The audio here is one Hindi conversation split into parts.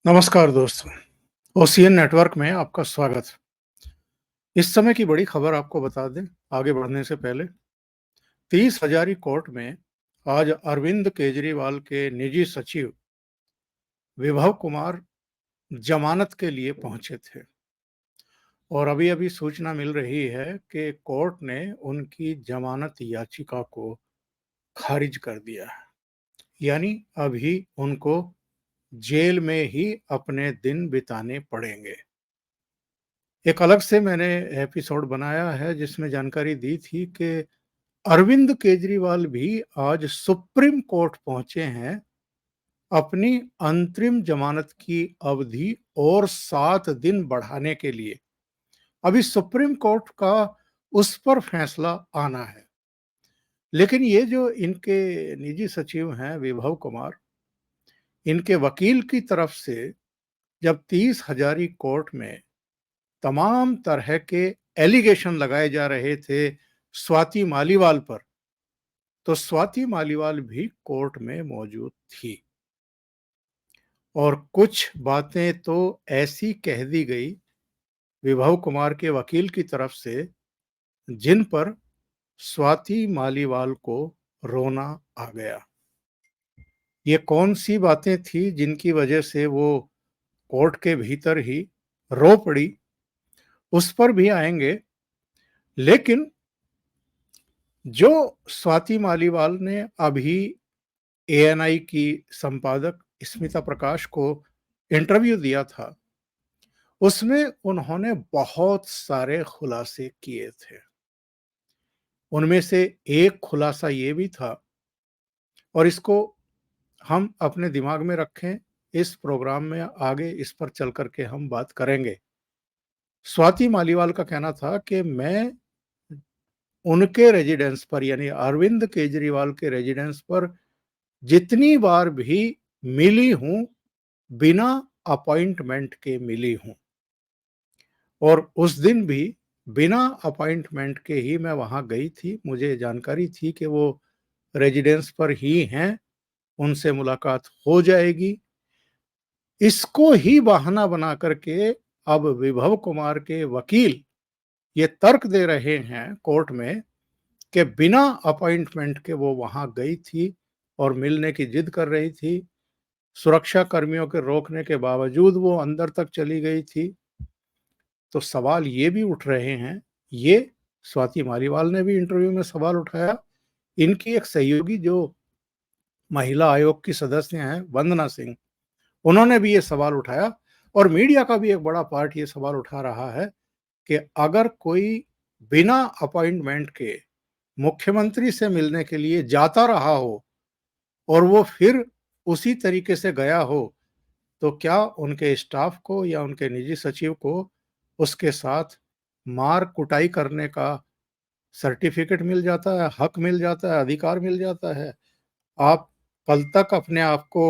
नमस्कार दोस्तों, ओशियन नेटवर्क में आपका स्वागत। इस समय की बड़ी खबर आपको बता दें, आगे बढ़ने से पहले 30 हजारी कोर्ट में आज अरविंद केजरीवाल के निजी सचिव विभव कुमार जमानत के लिए पहुंचे थे और अभी-अभी सूचना मिल रही है कि कोर्ट ने उनकी जमानत याचिका को खारिज कर दिया है। यानी अभी उनको जेल में ही अपने दिन बिताने पड़ेंगे। एक अलग से मैंने एपिसोड बनाया है जिसमें जानकारी दी थी कि अरविंद केजरीवाल भी आज सुप्रीम कोर्ट पहुंचे हैं अपनी अंतरिम जमानत की अवधि और 7 दिन बढ़ाने के लिए। अभी सुप्रीम कोर्ट का उस पर फैसला आना है। लेकिन ये जो इनके निजी सचिव हैं विभव कुमार, इनके वकील की तरफ से जब 30 हजारी कोर्ट में तमाम तरह के एलिगेशन लगाए जा रहे थे स्वाति मालीवाल पर, तो स्वाति मालीवाल भी कोर्ट में मौजूद थी और कुछ बातें तो ऐसी कह दी गई विभव कुमार के वकील की तरफ से जिन पर स्वाति मालीवाल को रोना आ गया। ये कौन सी बातें थी जिनकी वजह से वो कोर्ट के भीतर ही रो पड़ी, उस पर भी आएंगे। लेकिन जो स्वाति मालीवाल ने अभी एएनआई की संपादक स्मिता प्रकाश को इंटरव्यू दिया था, उसमें उन्होंने बहुत सारे खुलासे किए थे। उनमें से एक खुलासा ये भी था, और इसको हम अपने दिमाग में रखें, इस प्रोग्राम में आगे इस पर चल करके हम बात करेंगे। स्वाति मालीवाल का कहना था कि मैं उनके रेजिडेंस पर यानी अरविंद केजरीवाल के रेजिडेंस पर जितनी बार भी मिली हूं, बिना अपॉइंटमेंट के मिली हूं और उस दिन भी बिना अपॉइंटमेंट के ही मैं वहां गई थी। मुझे जानकारी थी कि वो रेजिडेंस पर ही हैं, उनसे मुलाकात हो जाएगी। इसको ही बहाना बना करके अब विभव कुमार के वकील ये तर्क दे रहे हैं कोर्ट में कि बिना अपॉइंटमेंट के वो वहां गई थी और मिलने की जिद कर रही थी। सुरक्षा कर्मियों के रोकने के बावजूद वो अंदर तक चली गई थी। तो सवाल ये भी उठ रहे हैं, ये स्वाति मालीवाल ने भी इंटरव्यू में सवाल उठाया। इनकी एक सहयोगी जो महिला आयोग की सदस्य हैं वंदना सिंह, उन्होंने भी ये सवाल उठाया और मीडिया का भी एक बड़ा पार्ट ये सवाल उठा रहा है कि अगर कोई बिना अपॉइंटमेंट के मुख्यमंत्री से मिलने के लिए जाता रहा हो और वो फिर उसी तरीके से गया हो, तो क्या उनके स्टाफ को या उनके निजी सचिव को उसके साथ मार कुटाई करने का सर्टिफिकेट मिल जाता है, हक मिल जाता है, अधिकार मिल जाता है? आप कल तक अपने आप को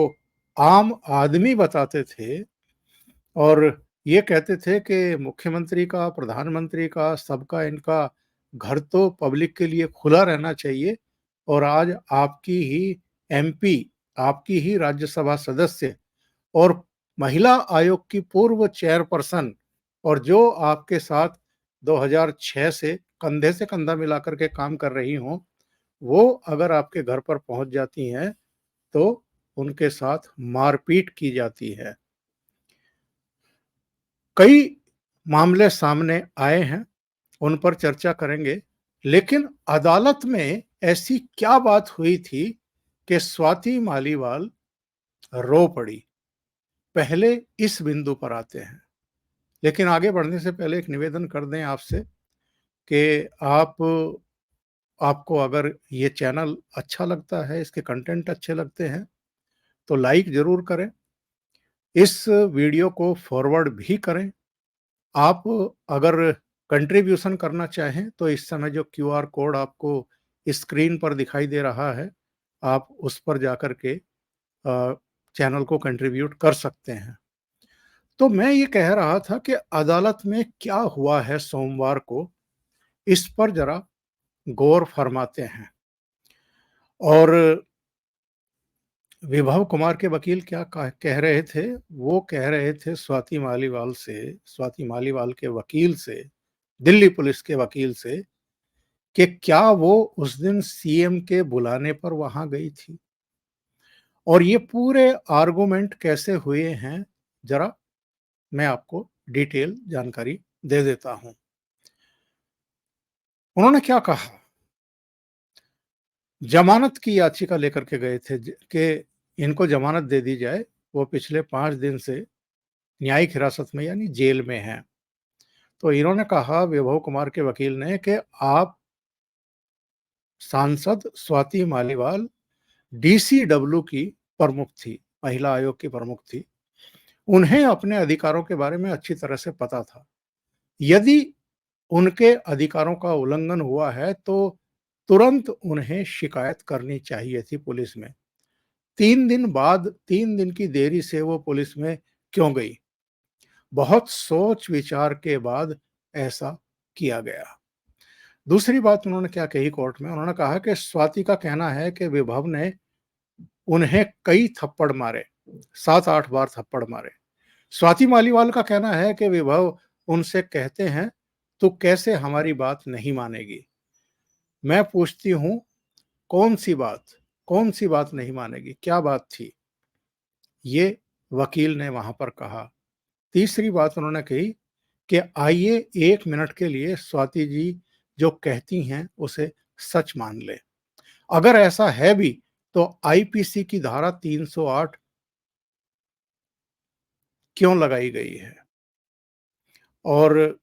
आम आदमी बताते थे और ये कहते थे कि मुख्यमंत्री का, प्रधानमंत्री का, सबका इनका घर तो पब्लिक के लिए खुला रहना चाहिए, और आज आपकी ही एमपी, आपकी ही राज्यसभा सदस्य और महिला आयोग की पूर्व चेयरपर्सन, और जो आपके साथ 2006 से कंधा मिलाकर के काम कर रही हों, वो अगर आपके घर पर पहुंच जाती हैं तो उनके साथ मारपीट की जाती है। कई मामले सामने आए हैं, उन पर चर्चा करेंगे। लेकिन अदालत में ऐसी क्या बात हुई थी कि स्वाति मालीवाल रो पड़ी? पहले इस बिंदु पर आते हैं। लेकिन आगे बढ़ने से पहले एक निवेदन कर दें आपसे कि आपको अगर ये चैनल अच्छा लगता है, इसके कंटेंट अच्छे लगते हैं, तो लाइक ज़रूर करें। इस वीडियो को फॉरवर्ड भी करें। आप अगर कंट्रीब्यूशन करना चाहें तो इस समय जो क्यूआर कोड आपको स्क्रीन पर दिखाई दे रहा है, आप उस पर जाकर के चैनल को कंट्रीब्यूट कर सकते हैं। तो मैं ये कह रहा था कि अदालत में क्या हुआ है सोमवार को, इस पर जरा गौर फरमाते हैं। और विभव कुमार के वकील क्या कह रहे थे? वो कह रहे थे स्वाति मालीवाल के वकील से, दिल्ली पुलिस के वकील से, कि क्या वो उस दिन सीएम के बुलाने पर वहां गई थी? और ये पूरे आर्गुमेंट कैसे हुए हैं, जरा मैं आपको डिटेल जानकारी दे देता हूं। उन्होंने क्या कहा? जमानत की याचिका लेकर के गए थे कि इनको जमानत दे दी जाए। वो पिछले 5 दिन से न्यायिक हिरासत में यानी जेल में हैं। तो इन्होंने कहा, विभव कुमार के वकील ने, कि आप सांसद स्वाति मालीवाल डीसीडब्ल्यू की प्रमुख थी, महिला आयोग की प्रमुख थी। उन्हें अपने अधिकारों के बारे में अच्छी तरह से पता था। यदि उनके अधिकारों का उल्लंघन हुआ है तो तुरंत उन्हें शिकायत करनी चाहिए थी पुलिस में। 3 दिन की देरी से वो पुलिस में क्यों गई? बहुत सोच विचार के बाद ऐसा किया गया। दूसरी बात उन्होंने क्या कही कोर्ट में? उन्होंने कहा कि स्वाति का कहना है कि विभव ने उन्हें कई थप्पड़ मारे, 7-8 बार थप्पड़ मारे। स्वाति मालीवाल का कहना है कि विभव उनसे कहते हैं, "तू कैसे हमारी बात नहीं मानेगी?" मैं पूछती हूँ, कौन सी बात? कौन सी बात नहीं मानेगी? क्या बात थी? ये वकील ने वहां पर कहा। तीसरी बात उन्होंने कही कि आइए 1 मिनट के लिए स्वाति जी जो कहती हैं उसे सच मान लें। अगर ऐसा है भी तो आईपीसी की धारा 308 क्यों लगाई गई है? और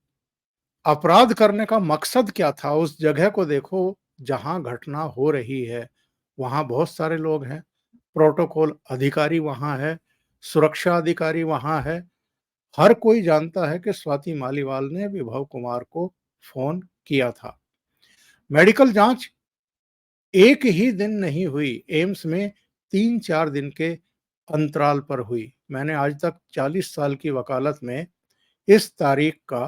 अपराध करने का मकसद क्या था? उस जगह को देखो जहां घटना हो रही है, वहां बहुत सारे लोग हैं, प्रोटोकॉल अधिकारी वहां है, सुरक्षा अधिकारी वहां है। हर कोई जानता है कि स्वाति मालीवाल ने विभव कुमार को फोन किया था। मेडिकल जांच एक ही दिन नहीं हुई, एम्स में 3-4 दिन के अंतराल पर हुई। मैंने आज तक 40 साल की वकालत में इस तारीख का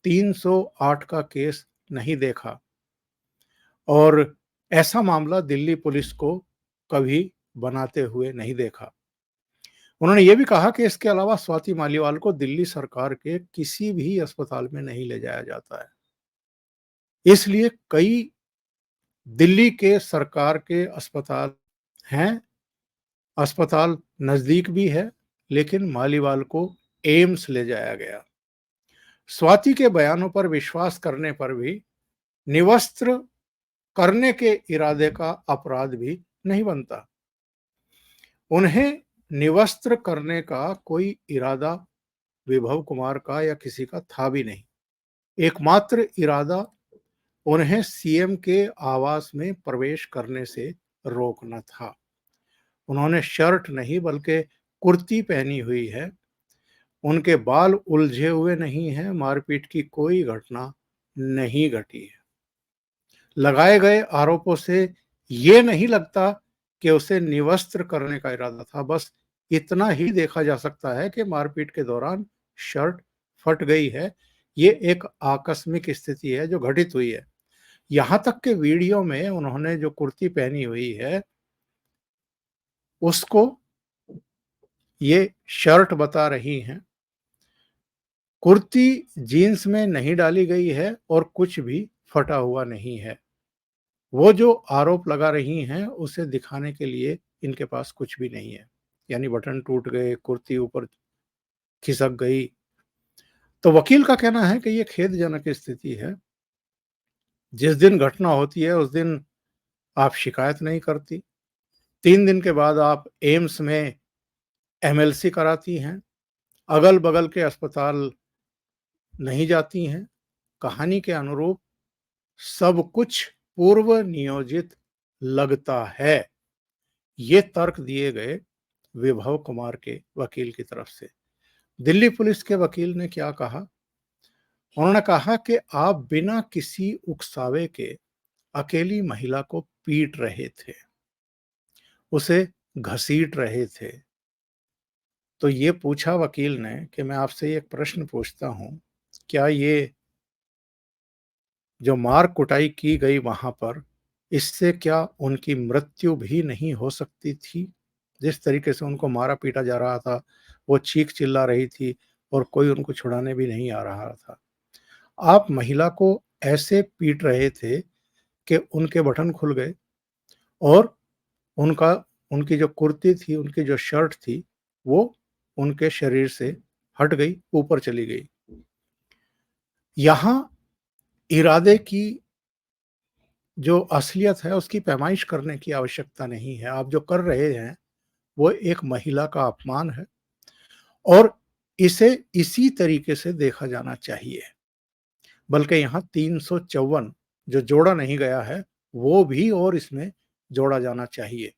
308 का केस नहीं देखा, और ऐसा मामला दिल्ली पुलिस को कभी बनाते हुए नहीं देखा। उन्होंने ये भी कहा कि इसके अलावा स्वाति मालीवाल को दिल्ली सरकार के किसी भी अस्पताल में नहीं ले जाया जाता है। इसलिए कई दिल्ली के सरकार के अस्पताल हैं, अस्पताल नजदीक भी है, लेकिन मालीवाल को एम्स ले जाया गया। स्वाति के बयानों पर विश्वास करने पर भी निवस्त्र करने के इरादे का अपराध भी नहीं बनता। उन्हें निवस्त्र करने का कोई इरादा विभव कुमार का या किसी का था भी नहीं। एकमात्र इरादा उन्हें सीएम के आवास में प्रवेश करने से रोकना था। उन्होंने शर्ट नहीं बल्कि कुर्ती पहनी हुई है। उनके बाल उलझे हुए नहीं हैं। मारपीट की कोई घटना नहीं घटी है। लगाए गए आरोपों से ये नहीं लगता कि उसे निवस्त्र करने का इरादा था। बस इतना ही देखा जा सकता है कि मारपीट के दौरान शर्ट फट गई है। ये एक आकस्मिक स्थिति है जो घटित हुई है। यहाँ तक कि वीडियो में उन्होंने जो कुर्ती पहनी हुई है उसको ये शर्ट बता रही हैं। कुर्ती जीन्स में नहीं डाली गई है और कुछ भी फटा हुआ नहीं है। वो जो आरोप लगा रही हैं उसे दिखाने के लिए इनके पास कुछ भी नहीं है। यानी बटन टूट गए, कुर्ती ऊपर खिसक गई। तो वकील का कहना है कि ये खेदजनक स्थिति है। जिस दिन घटना होती है उस दिन आप शिकायत नहीं करती। 3 दिन के बाद आप एम्स में एमएलसी कराती हैं, अगल-बगल के अस्पताल नहीं जाती हैं। कहानी के अनुरूप सब कुछ पूर्व नियोजित लगता है। ये तर्क दिए गए विभव कुमार के वकील की तरफ से। दिल्ली पुलिस के वकील ने क्या कहा? उन्होंने कहा कि आप बिना किसी उकसावे के अकेली महिला को पीट रहे थे, उसे घसीट रहे थे। तो ये पूछा वकील ने कि मैं आपसे एक प्रश्न पूछता हूं, क्या ये जो मार कुटाई की गई वहां पर, इससे क्या उनकी मृत्यु भी नहीं हो सकती थी? जिस तरीके से उनको मारा-पीटा जा रहा था, वो चीख-चिल्ला रही थी और कोई उनको छुड़ाने भी नहीं आ रहा था। आप महिला को ऐसे पीट रहे थे कि उनके बटन खुल गए और उनका उनकी जो कुर्ती थी, उनकी जो शर्ट थी, वो उनके शरीर से हट गई, ऊपर चली गई। यहाँ इरादे की जो असलियत है, उसकी पैमाइश करने की आवश्यकता नहीं है। आप जो कर रहे हैं, वो एक महिला का अपमान है और इसे इसी तरीके से देखा जाना चाहिए। बल्कि यहाँ 354 जो जोड़ा नहीं गया है, वो भी और इसमें जोड़ा जाना चाहिए।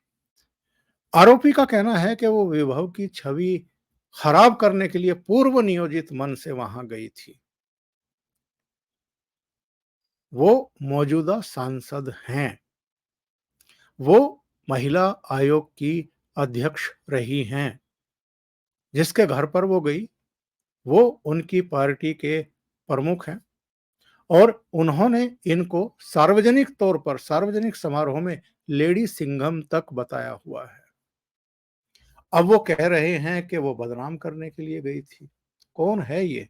आरोपी का कहना है कि वो विभव की छवि खराब करने के लिए पूर्व नियोजित मन से वहां गई थी। वो मौजूदा सांसद हैं। वो महिला आयोग की अध्यक्ष रही हैं। जिसके घर पर वो गई, वो उनकी पार्टी के प्रमुख हैं और उन्होंने इनको सार्वजनिक तौर पर, सार्वजनिक समारोह में लेडी सिंघम तक बताया हुआ है। अब वो कह रहे हैं कि वो बदनाम करने के लिए गई थी। कौन है ये?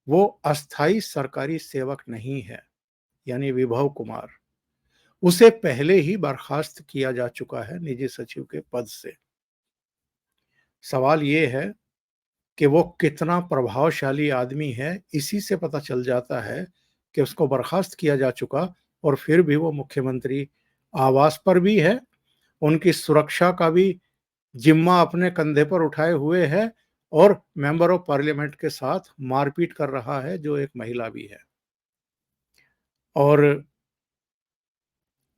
वो अस्थाई सरकारी सेवक नहीं है, यानी विभव कुमार। उसे पहले ही बर्खास्त किया जा चुका है निजी सचिव के पद से। सवाल ये है कि वो कितना प्रभावशाली आदमी है, इसी से पता चल जाता है कि उसको बर्खास्त किया जा चुका और फिर भी वो मुख्यमंत्री आवास पर भी है, उनकी सुरक्षा का भी जिम्मा अपने कंधे पर उठाए हुए है और मेंबर ऑफ पार्लियामेंट के साथ मारपीट कर रहा है, जो एक महिला भी है। और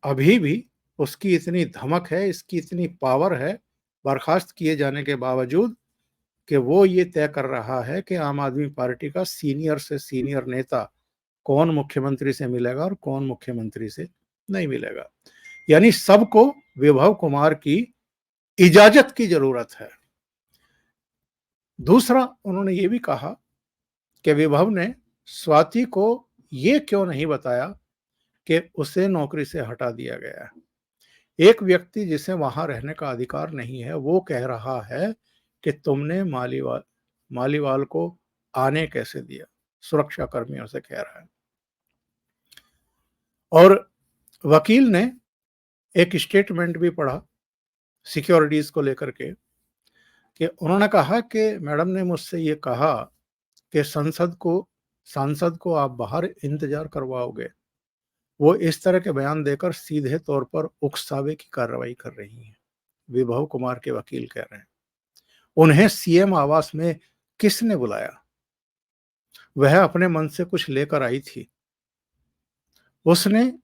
अभी भी उसकी इतनी धमक है, इसकी इतनी पावर है, बर्खास्त किए जाने के बावजूद, कि वो ये तय कर रहा है कि आम आदमी पार्टी का सीनियर से सीनियर नेता कौन मुख्यमंत्री से मिलेगा और कौन मुख्यमंत्री से नहीं मिलेगा। यानी सबको विभव कुमार की इजाजत की जरूरत है। दूसरा, उन्होंने ये भी कहा कि विभव ने स्वाति को ये क्यों नहीं बताया कि उसे नौकरी से हटा दिया गया है। एक व्यक्ति जिसे वहां रहने का अधिकार नहीं है, वो कह रहा है कि तुमने मालीवाल को आने कैसे दिया, सुरक्षा कर्मियों से कह रहा है। और वकील ने एक स्टेटमेंट भी पढ़ा सिक्योरिटीज को लेकर के, कि उन्होंने कहा कि मैडम ने मुझसे ये कहा कि सांसद को आप बाहर इंतजार करवाओगे। वो इस तरह के बयान देकर सीधे तौर पर उकसावे की कार्रवाई कर रही हैं, विभव कुमार के वकील कह रहे हैं। उन्हें सीएम आवास में किसने बुलाया? वह अपने मन से कुछ लेकर आई थी। उसने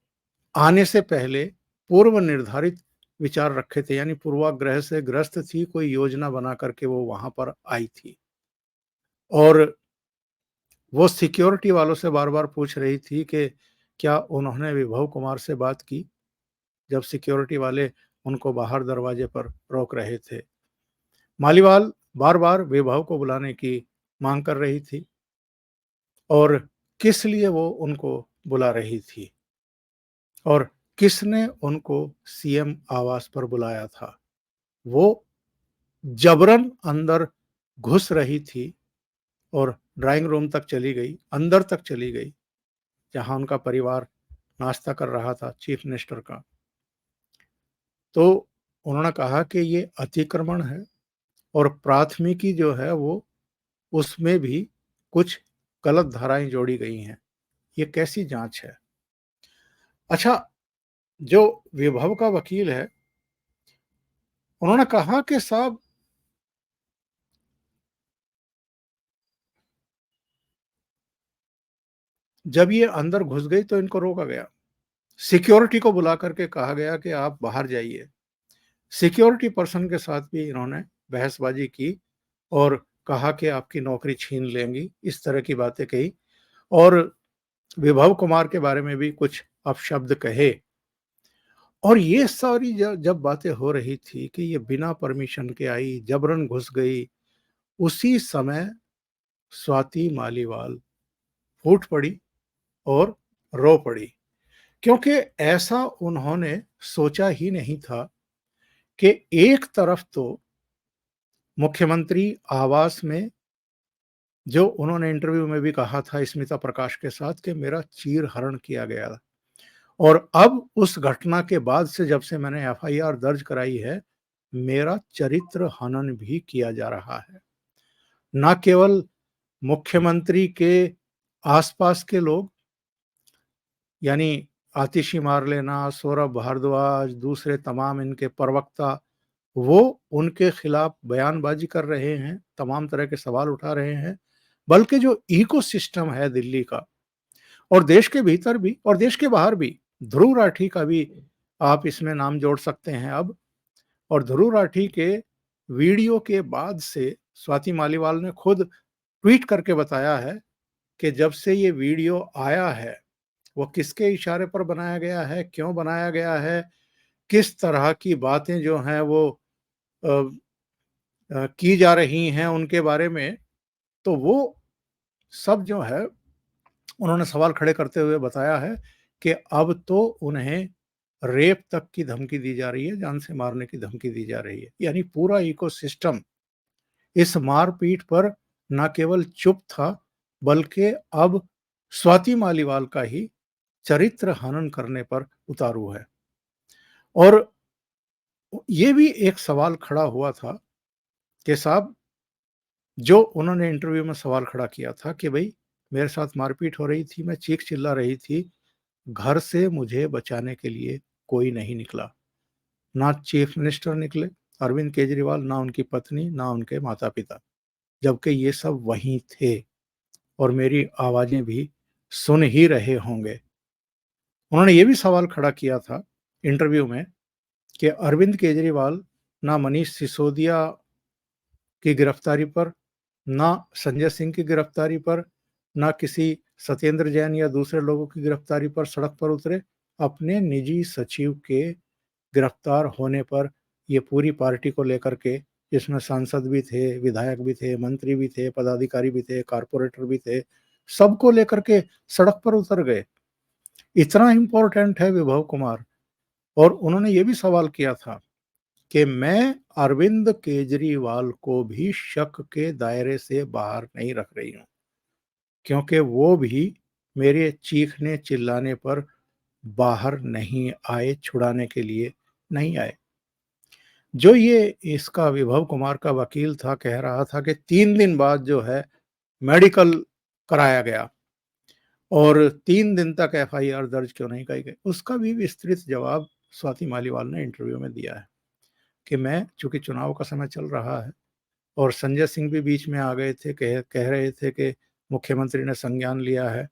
आने से पहले पूर्व निर्धारित विचार रखे थे, यानी पूर्वाग्रह से ग्रस्त थी, कोई योजना बना करके वो वहां पर आई थी। और वो सिक्योरिटी वालों से बार-बार पूछ रही थी कि क्या उन्होंने विभव कुमार से बात की, जब सिक्योरिटी वाले उनको बाहर दरवाजे पर रोक रहे थे। मालीवाल बार-बार विभव को बुलाने की मांग कर रही थी और किस लिए वो उनको बुला रही थी और किसने उनको सीएम आवास पर बुलाया था। वो जबरन अंदर घुस रही थी और ड्राइंग रूम तक चली गई, अंदर तक चली गई, जहां उनका परिवार नाश्ता कर रहा था चीफ मिनिस्टर का। तो उन्होंने कहा कि ये अतिक्रमण है और प्राथमिकी जो है वो, उसमें भी कुछ गलत धाराएं जोड़ी गई हैं। ये कैसी जांच है? अच्छा, जो विभव का वकील है, उन्होंने कहा कि साहब, जब ये अंदर घुस गई तो इनको रोका गया, सिक्योरिटी को बुला करके कहा गया कि आप बाहर जाइए। सिक्योरिटी पर्सन के साथ भी इन्होंने बहसबाजी की और कहा कि आपकी नौकरी छीन लेंगी, इस तरह की बातें कही और विभव कुमार के बारे में भी कुछ अपशब्द कहे। और ये सारी जब बातें हो रही थी कि ये बिना परमिशन के आई, जबरन घुस गई, उसी समय स्वाति मालीवाल फूट पड़ी और रो पड़ी, क्योंकि ऐसा उन्होंने सोचा ही नहीं था कि एक तरफ तो मुख्यमंत्री आवास में जो उन्होंने इंटरव्यू में भी कहा था स्मिता प्रकाश के साथ कि मेरा चीरहरण किया गया था, और अब उस घटना के बाद से जब से मैंने एफआईआर दर्ज कराई है, मेरा चरित्र हनन भी किया जा रहा है। ना केवल मुख्यमंत्री के आसपास के लोग, यानी आतिशी मार लेना, सौरभ भारद्वाज, दूसरे तमाम इनके प्रवक्ता, वो उनके खिलाफ बयानबाजी कर रहे हैं, तमाम तरह के सवाल उठा रहे हैं, बल्कि जो इकोसिस्टम है दिल्ली का, और देश के भीतर भी और देश के बाहर भी, ध्रुव राठी का भी आप इसमें नाम जोड़ सकते हैं अब। और ध्रुव राठी के वीडियो के बाद से स्वाति मालीवाल ने खुद ट्वीट करके बताया है कि जब से ये वीडियो आया है, वो किसके इशारे पर बनाया गया है, क्यों बनाया गया है, किस तरह की बातें जो हैं वो अ, की जा रही हैं उनके बारे में, तो वो सब जो है उन्होंने सवाल खड़े करते हुए बताया है कि अब तो उन्हें रेप तक की धमकी दी जा रही है, जान से मारने की धमकी दी जा रही है। यानी पूरा इकोसिस्टम इस मारपीट पर न केवल चुप था, बल्कि अब स्वाति मालीवाल का ही चरित्र हनन करने पर उतारू है। और ये भी एक सवाल खड़ा हुआ था कि साहब, जो उन्होंने इंटरव्यू में सवाल खड़ा किया था कि भाई मेरे साथ मारपीट हो रही थी, मैं चीख चिल्ला रही थी, घर से मुझे बचाने के लिए कोई नहीं निकला। ना चीफ मिनिस्टर निकले अरविंद केजरीवाल, ना उनकी पत्नी, ना उनके माता-पिता, जबकि ये सब वहीं थे और मेरी आवाज़ें भी सुन ही रहे होंगे। उन्होंने ये भी सवाल खड़ा किया था इंटरव्यू में कि अरविंद केजरीवाल ना मनीष सिसोदिया की गिरफ्तारी पर, ना संजय सिंह की गिरफ्तारी पर, ना किसी सत्येंद्र जैन या दूसरे लोगों की गिरफ्तारी पर सड़क पर उतरे। अपने निजी सचिव के गिरफ्तार होने पर ये पूरी पार्टी को लेकर के, जिसमें सांसद भी थे, विधायक भी थे, मंत्री भी थे, पदाधिकारी भी थे, कारपोरेटर भी थे, सबको लेकर के सड़क पर उतर गए। इतना इम्पोर्टेंट है विभव कुमार। और उन्होंने ये भी सवाल किया था कि मैं अरविंद केजरीवाल को भी शक के दायरे से बाहर नहीं रख रही हूँ, क्योंकि वो भी मेरे चीखने चिल्लाने पर बाहर नहीं आए, छुड़ाने के लिए नहीं आए। जो ये इसका विभव कुमार का वकील था, कह रहा था कि 3 दिन बाद जो है मेडिकल कराया गया और 3 दिन तक एफआईआर दर्ज क्यों नहीं कराई गई। उसका भी विस्तृत जवाब स्वाति मालीवाल ने इंटरव्यू में दिया है कि मैं, चूँकि चुनाव का समय चल रहा है और संजय सिंह भी बीच में आ गए थे, कह रहे थे कि मुख्यमंत्री ने संज्ञान लिया है,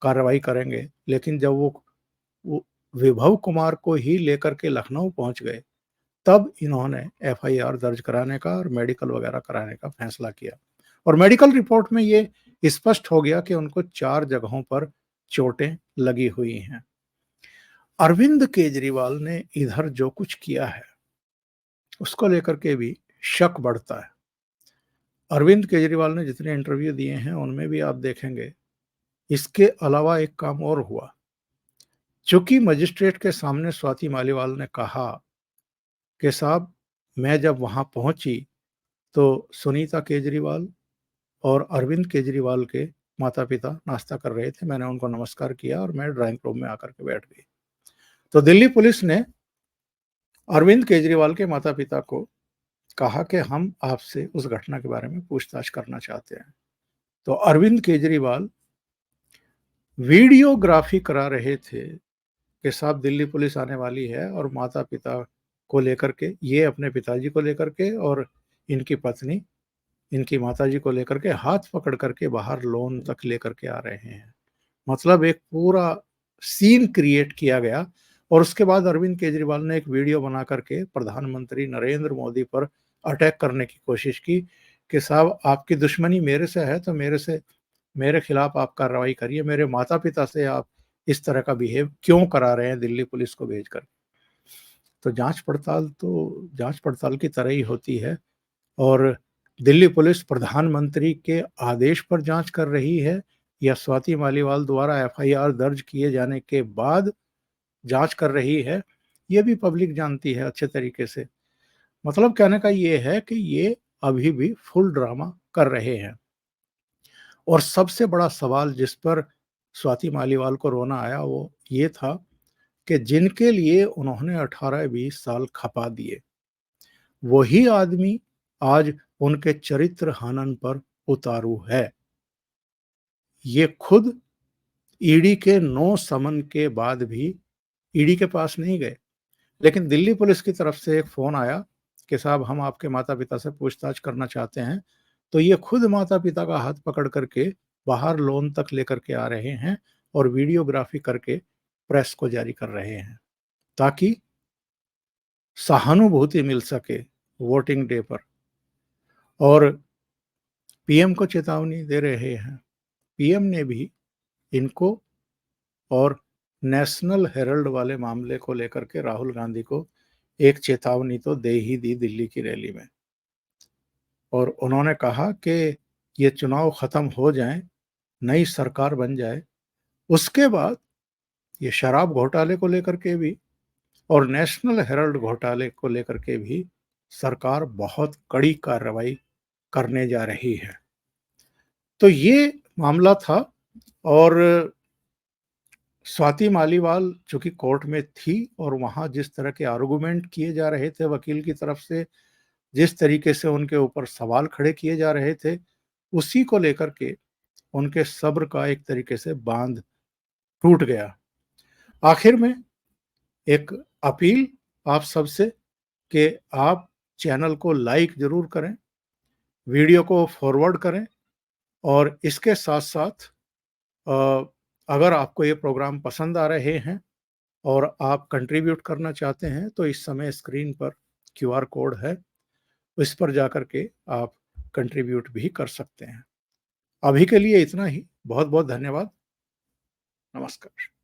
कार्रवाई करेंगे। लेकिन जब वो विभव कुमार को ही लेकर के लखनऊ पहुँच गए, तब इन्होंने एफआईआर दर्ज कराने का और मेडिकल वगैरह कराने का फैसला किया। और मेडिकल रिपोर्ट में ये स्पष्ट हो गया कि उनको 4 जगहों पर चोटें लगी हुई हैं। अरविंद केजरीवाल ने इधर जो कुछ किया है, उसको लेकर के भी शक बढ़ता है। अरविंद केजरीवाल ने जितने इंटरव्यू दिए हैं, उनमें भी आप देखेंगे, इसके अलावा एक काम और हुआ। चूँकि मजिस्ट्रेट के सामने स्वाति मालीवाल ने कहा कि साहब, मैं जब वहाँ पहुँची तो सुनीता केजरीवाल और अरविंद केजरीवाल के माता-पिता नाश्ता कर रहे थे। मैंने उनको नमस्कार किया और मैं ड्राइंग रूम में आकर के बैठ गई। तो दिल्ली पुलिस ने अरविंद केजरीवाल के माता-पिता को कहा कि हम आपसे उस घटना के बारे में पूछताछ करना चाहते हैं। तो अरविंद केजरीवाल वीडियोग्राफी करा रहे थे कि साहब, दिल्ली पुलिस आने वाली है, और माता-पिता को लेकर के, ये अपने पिताजी को लेकर के और इनकी पत्नी इनकी माताजी को लेकर के हाथ पकड़ करके बाहर लॉन तक लेकर के आ रहे हैं। मतलब एक पूरा सीन क्रिएट किया गया। और उसके बाद अरविंद केजरीवाल ने एक वीडियो बना करके प्रधानमंत्री नरेंद्र मोदी पर अटैक करने की कोशिश की कि साहब, आपकी दुश्मनी मेरे से है तो मेरे खिलाफ आप कार्रवाई करिए, मेरे माता-पिता से आप इस तरह का बिहेव क्यों करा रहे हैं दिल्ली पुलिस को भेजकर। तो जाँच पड़ताल की तरह ही होती है। और दिल्ली पुलिस प्रधानमंत्री के आदेश पर जांच कर रही है या स्वाति मालीवाल द्वारा एफआईआर दर्ज किए जाने के बाद जांच कर रही है, ये भी पब्लिक जानती है अच्छे तरीके से। मतलब कहने का ये है कि ये अभी भी फुल ड्रामा कर रहे हैं। और सबसे बड़ा सवाल जिस पर स्वाति मालीवाल को रोना आया वो ये था कि जिनके लिए उन्होंने 18-20 साल खपा दिए, वही आदमी आज उनके चरित्र हनन पर उतारू है। ये खुद ईडी के 9 समन के बाद भी ईडी के पास नहीं गए। लेकिन दिल्ली पुलिस की तरफ से एक फ़ोन आया कि साहब हम आपके माता-पिता से पूछताछ करना चाहते हैं। तो ये खुद माता-पिता का हाथ पकड़ कर के बाहर लोन तक लेकर के आ रहे हैं और वीडियोग्राफ़ी करके प्रेस को जारी कर रहे हैं, ताकि सहानुभूति मिल सके वोटिंग डे पर। और पीएम को चेतावनी दे रहे हैं। पीएम ने भी इनको और नेशनल हेराल्ड वाले मामले को लेकर के राहुल गांधी को एक चेतावनी तो दे ही दी दिल्ली की रैली में। और उन्होंने कहा कि ये चुनाव खत्म हो जाएं, नई सरकार बन जाए, उसके बाद ये शराब घोटाले को लेकर के भी और नेशनल हेराल्ड घोटाले को लेकर के भी सरकार बहुत कड़ी कार्रवाई करने जा रही है। तो ये मामला था। और स्वाति मालीवाल चूँकि कोर्ट में थी और वहाँ जिस तरह के आर्गुमेंट किए जा रहे थे वकील की तरफ से, जिस तरीके से उनके ऊपर सवाल खड़े किए जा रहे थे, उसी को लेकर के उनके सब्र का एक तरीके से बाँध टूट गया। आखिर में एक अपील आप सबसे कि आप चैनल को लाइक ज़रूर करें, वीडियो को फॉरवर्ड करें और इसके साथ-साथ अ, अगर आपको ये प्रोग्राम पसंद आ रहे हैं और आप कंट्रीब्यूट करना चाहते हैं, तो इस समय स्क्रीन पर क्यूआर कोड है, इस पर जाकर के आप कंट्रीब्यूट भी कर सकते हैं। अभी के लिए इतना ही। बहुत-बहुत धन्यवाद। नमस्कार।